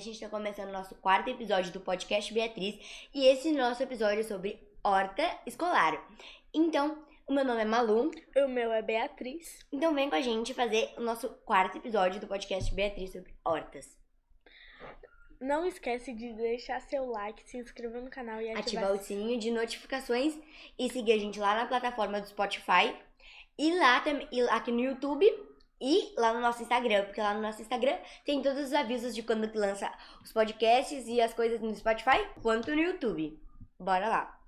gente tá começando o nosso quarto episódio do podcast Beatriz e esse nosso episódio é sobre horta escolar. Então, o meu nome é Malu. O meu é Beatriz. Então vem com a gente fazer o nosso quarto episódio do podcast Beatriz sobre hortas. Não esquece de deixar seu like, se inscrever no canal e ativar o sininho de notificações e seguir a gente lá na plataforma do Spotify e lá também aqui no YouTube e lá no nosso Instagram, porque lá no nosso Instagram tem todos os avisos de quando que lança os podcasts e as coisas no Spotify quanto no YouTube. Bora lá!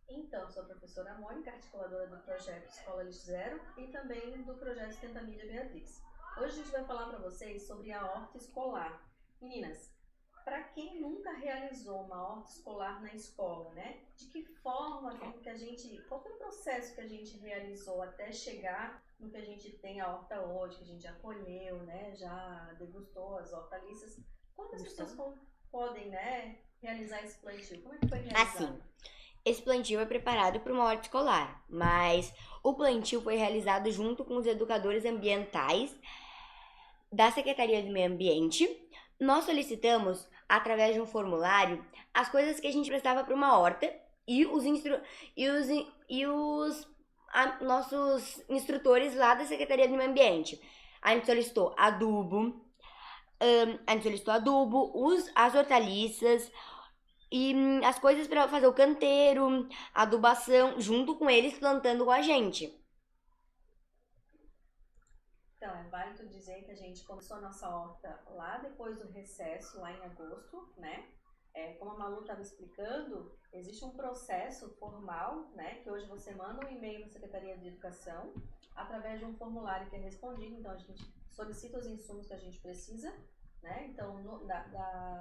Então, sou a professora Mônica, articuladora do projeto Escola Lixo Zero e também do projeto Esquenta Mídia Beatriz. Hoje a gente vai falar para vocês sobre a horta escolar. Meninas, para quem nunca realizou uma horta escolar na escola, né? De que forma qual foi o processo que a gente realizou até chegar no que a gente tem a horta hoje, que a gente já colheu, né? Já degustou as hortaliças. Quantas pessoas podem, né, realizar esse plantio? Como é que foi realizado? Assim, esse plantio é preparado para uma horta escolar, mas o plantio foi realizado junto com os educadores ambientais da Secretaria do Meio Ambiente. Nós solicitamos, através de um formulário, as coisas que a gente precisava para uma horta e nossos instrutores lá da Secretaria do Meio Ambiente. A gente solicitou adubo, as hortaliças e as coisas para fazer o canteiro, adubação, junto com eles plantando com a gente. Então, é válido dizer que a gente começou a nossa horta lá depois do recesso, lá em agosto, né? Como a Malu estava explicando, existe um processo formal, né? Que hoje você manda um e-mail na Secretaria de Educação, através de um formulário que é respondido. Então, a gente solicita os insumos que a gente precisa, né? Então,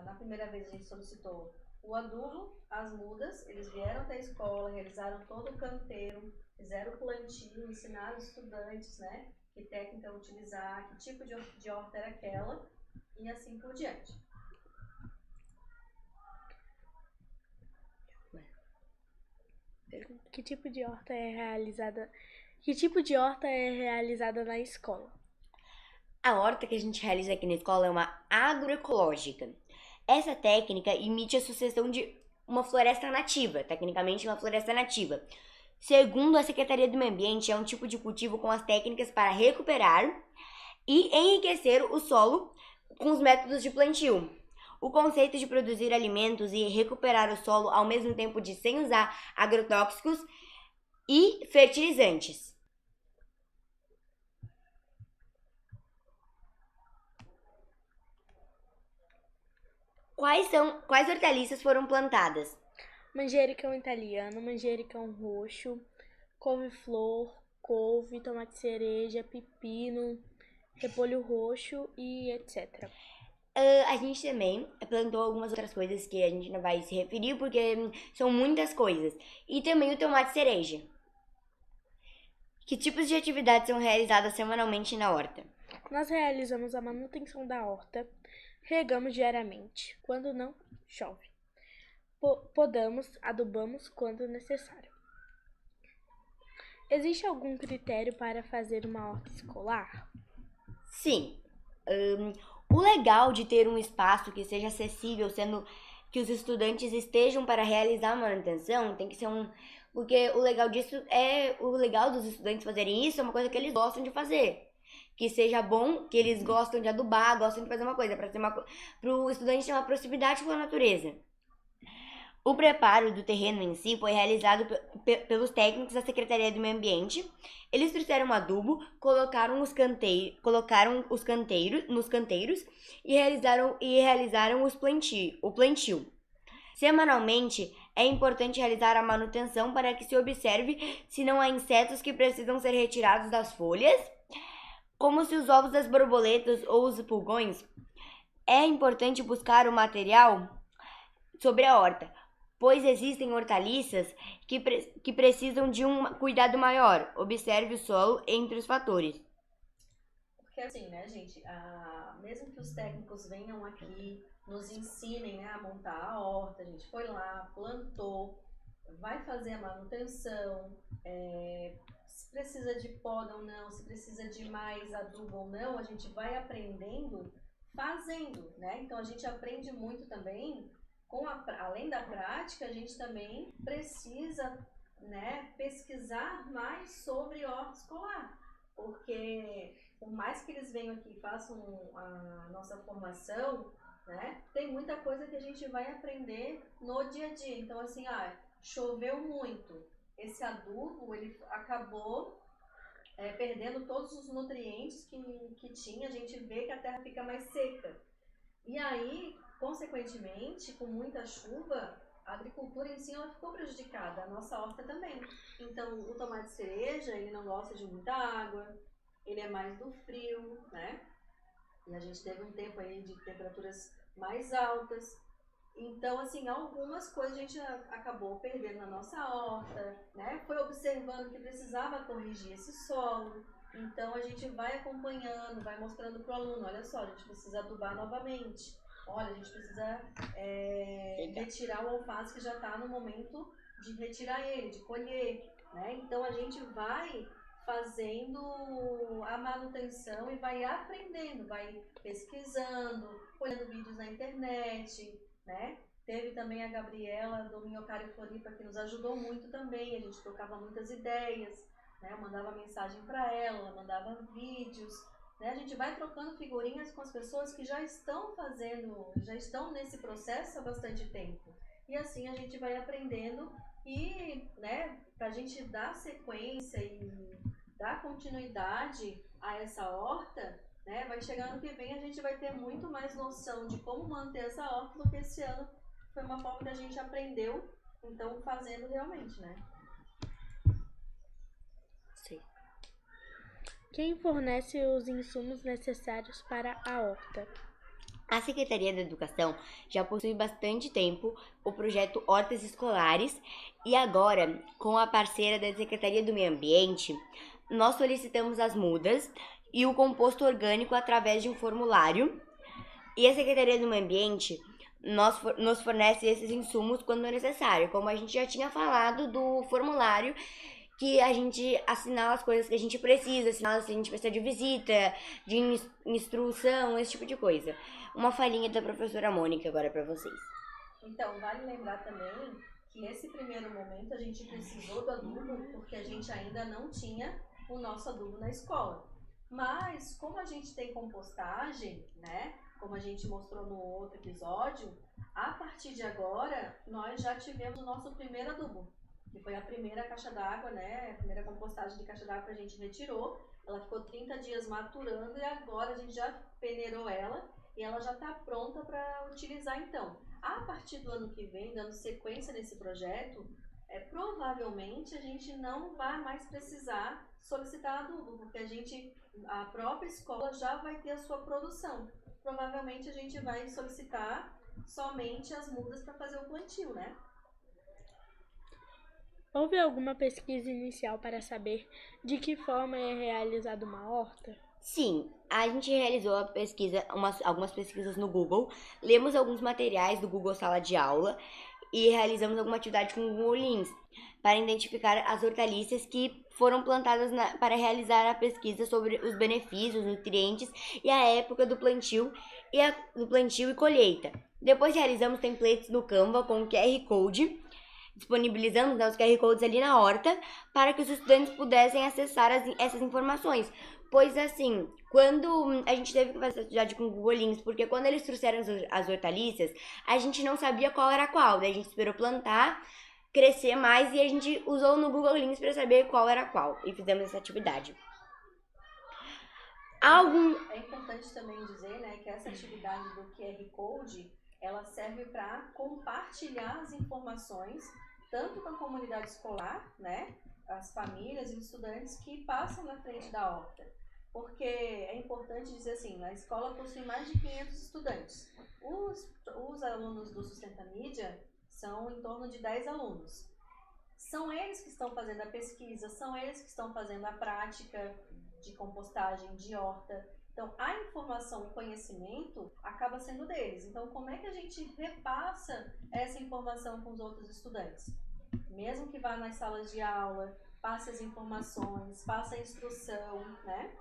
na primeira vez a gente solicitou o adubo, as mudas, eles vieram até a escola, realizaram todo o canteiro, fizeram o plantio, ensinaram os estudantes, né? Que técnica utilizar, que tipo de horta era aquela e assim por diante. Que tipo de horta é realizada na escola? A horta que a gente realiza aqui na escola é uma agroecológica. Essa técnica imita a sucessão de uma floresta nativa, tecnicamente uma floresta nativa. Segundo a Secretaria do Meio Ambiente, é um tipo de cultivo com as técnicas para recuperar e enriquecer o solo com os métodos de plantio. O conceito de produzir alimentos e recuperar o solo ao mesmo tempo de sem usar agrotóxicos e fertilizantes. Quais hortaliças foram plantadas? Manjericão italiano, manjericão roxo, couve-flor, couve, tomate cereja, pepino, repolho roxo e etc. A gente também plantou algumas outras coisas que a gente não vai se referir porque são muitas coisas. E também o tomate cereja. Que tipos de atividades são realizadas semanalmente na horta? Nós realizamos a manutenção da horta, regamos diariamente, quando não chove. Podamos, adubamos quando necessário. Existe algum critério para fazer uma horta escolar? Sim. O legal de ter um espaço que seja acessível, sendo que os estudantes estejam para realizar a manutenção, tem que ser porque o legal dos estudantes fazerem isso é uma coisa que eles gostam de fazer. Que seja bom, que eles gostam de adubar, gostam de fazer uma coisa, para o estudante ter uma proximidade com a natureza. O preparo do terreno em si foi realizado pelos técnicos da Secretaria do Meio Ambiente. Eles trouxeram adubo, colocaram os canteiros nos canteiros e realizaram o plantio. Semanalmente, é importante realizar a manutenção para que se observe se não há insetos que precisam ser retirados das folhas, como se os ovos das borboletas ou os pulgões. É importante buscar o material sobre a horta, pois existem hortaliças que precisam de um cuidado maior. Observe o solo entre os fatores. Porque assim, né, gente, mesmo que os técnicos venham aqui, nos ensinem, né, a montar a horta, a gente foi lá, plantou, vai fazer a manutenção, se precisa de poda ou não, se precisa de mais adubo ou não, a gente vai aprendendo fazendo, né? Então a gente aprende muito também, além da prática, a gente também precisa, né, pesquisar mais sobre horta escolar, porque por mais que eles venham aqui e façam a nossa formação, né, tem muita coisa que a gente vai aprender no dia a dia. Então assim, choveu muito, esse adubo ele acabou perdendo todos os nutrientes que tinha, a gente vê que a terra fica mais seca. E aí, consequentemente, com muita chuva, a agricultura em si ela ficou prejudicada, a nossa horta também. Então, o tomate cereja, ele não gosta de muita água, ele é mais do frio, né? E a gente teve um tempo aí de temperaturas mais altas. Então, assim, algumas coisas a gente acabou perdendo na nossa horta, né? Foi observando que precisava corrigir esse solo. Então, a gente vai acompanhando, vai mostrando para o aluno, olha só, a gente precisa adubar novamente. Olha, a gente precisa retirar o alface que já está no momento de retirar ele, de colher, né? Então, a gente vai fazendo a manutenção e vai aprendendo, vai pesquisando, olhando vídeos na internet, né? Teve também a Gabriela do Minhocário Floripa que nos ajudou muito também, a gente trocava muitas ideias, né? Eu mandava mensagem para ela mandava vídeos, né? A gente vai trocando figurinhas com as pessoas que já estão nesse processo há bastante tempo. E assim a gente vai aprendendo e, né, para a gente dar sequência e dar continuidade a essa horta, né, vai chegar ano que vem a gente vai ter muito mais noção de como manter essa horta do que esse ano foi uma forma que a gente aprendeu, então fazendo realmente, né? Sim. Quem fornece os insumos necessários para a horta? A Secretaria da Educação já possui bastante tempo o projeto Hortas Escolares e agora, com a parceira da Secretaria do Meio Ambiente, nós solicitamos as mudas e o composto orgânico através de um formulário. E a Secretaria do Meio Ambiente nos fornece esses insumos quando necessário, como a gente já tinha falado do formulário, que a gente assinala as coisas que a gente precisa, assinala se a gente precisa de visita, de instrução, esse tipo de coisa. Uma falhinha da professora Mônica agora para vocês. Então, vale lembrar também que nesse primeiro momento a gente precisou do adubo porque a gente ainda não tinha o nosso adubo na escola. Mas, como a gente tem compostagem, né, como a gente mostrou no outro episódio, a partir de agora nós já tivemos o nosso primeiro adubo, que foi a primeira caixa d'água, né, a primeira compostagem de caixa d'água que a gente retirou. Ela ficou 30 dias maturando e agora a gente já peneirou ela e ela já está pronta para utilizar então. A partir do ano que vem, dando sequência nesse projeto, provavelmente a gente não vai mais precisar solicitar adubo, porque a própria escola já vai ter a sua produção. Provavelmente a gente vai solicitar somente as mudas para fazer o plantio, né? Houve alguma pesquisa inicial para saber de que forma é realizada uma horta? Sim, a gente realizou a pesquisa, algumas pesquisas no Google, lemos alguns materiais do Google Sala de Aula e realizamos alguma atividade com o Google Lens para identificar as hortaliças que foram plantadas para realizar a pesquisa sobre os benefícios, nutrientes e a época do plantio e colheita. Depois realizamos templates no Canva com QR Code. Disponibilizamos os QR Codes ali na horta para que os estudantes pudessem acessar essas informações. Pois assim, quando a gente teve que fazer atividade com o Google Lens, porque quando eles trouxeram as hortaliças, a gente não sabia qual era qual. Daí a gente esperou plantar, crescer mais e a gente usou no Google Lens para saber qual era qual. E fizemos essa atividade. É importante também dizer, né, que essa atividade do QR Code, ela serve para compartilhar as informações tanto com a comunidade escolar, né, as famílias e os estudantes que passam na frente da horta. Porque é importante dizer assim, a escola possui mais de 500 estudantes. Os alunos do Sustenta Mídia são em torno de 10 alunos. São eles que estão fazendo a pesquisa, são eles que estão fazendo a prática de compostagem, de horta. Então, a informação, o conhecimento acaba sendo deles. Então, como é que a gente repassa essa informação com os outros estudantes? Mesmo que vá nas salas de aula, passe as informações, faça a instrução, né?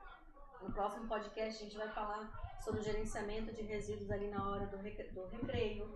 no próximo podcast a gente vai falar sobre o gerenciamento de resíduos ali na hora do recreio.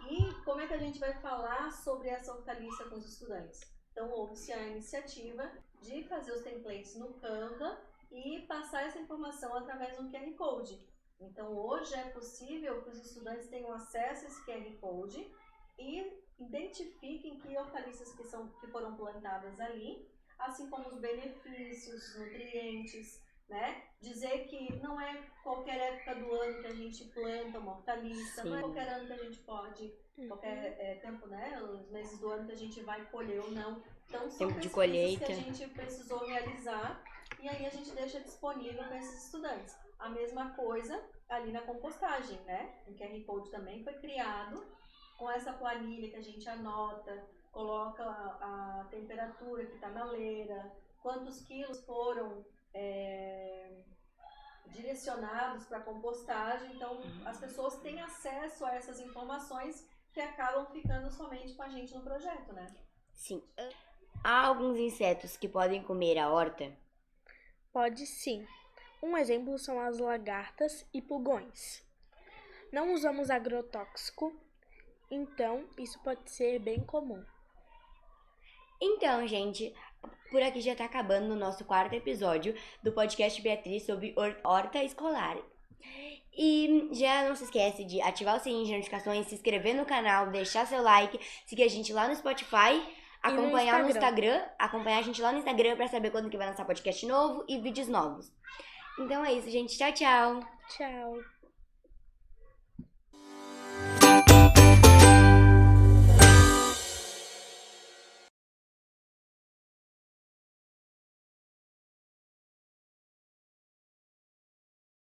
E como é que a gente vai falar sobre essa hortaliça com os estudantes? Então, houve-se a iniciativa de fazer os templates no Canva e passar essa informação através de um QR Code. Então, hoje é possível que os estudantes tenham acesso a esse QR Code e identifiquem que hortaliças que foram plantadas ali, assim como os benefícios, os nutrientes, né? Dizer que não é qualquer época do ano que a gente planta uma hortaliça, não é qualquer ano que a gente pode, qualquer tempo, né? Os meses do ano que a gente vai colher ou não. Então, são Tempo de pesquisas colheita. que a gente precisou realizar e aí a gente deixa disponível para esses estudantes. A mesma coisa ali na compostagem, né? O QR Code também foi criado com essa planilha que a gente anota, coloca a temperatura que está na leira, quantos quilos foram direcionados para compostagem. Então, as pessoas têm acesso a essas informações que acabam ficando somente com a gente no projeto, né? Sim. Há alguns insetos que podem comer a horta? Pode sim. Um exemplo são as lagartas e pulgões. Não usamos agrotóxico, então isso pode ser bem comum. Então, gente, por aqui já tá acabando o nosso 4º episódio do podcast Beatriz sobre horta escolar. E já não se esquece de ativar o sininho de notificações, se inscrever no canal, deixar seu like, seguir a gente lá no Spotify, acompanhar acompanhar a gente lá no Instagram pra saber quando que vai lançar podcast novo e vídeos novos. Então é isso, gente. Tchau, tchau. Tchau.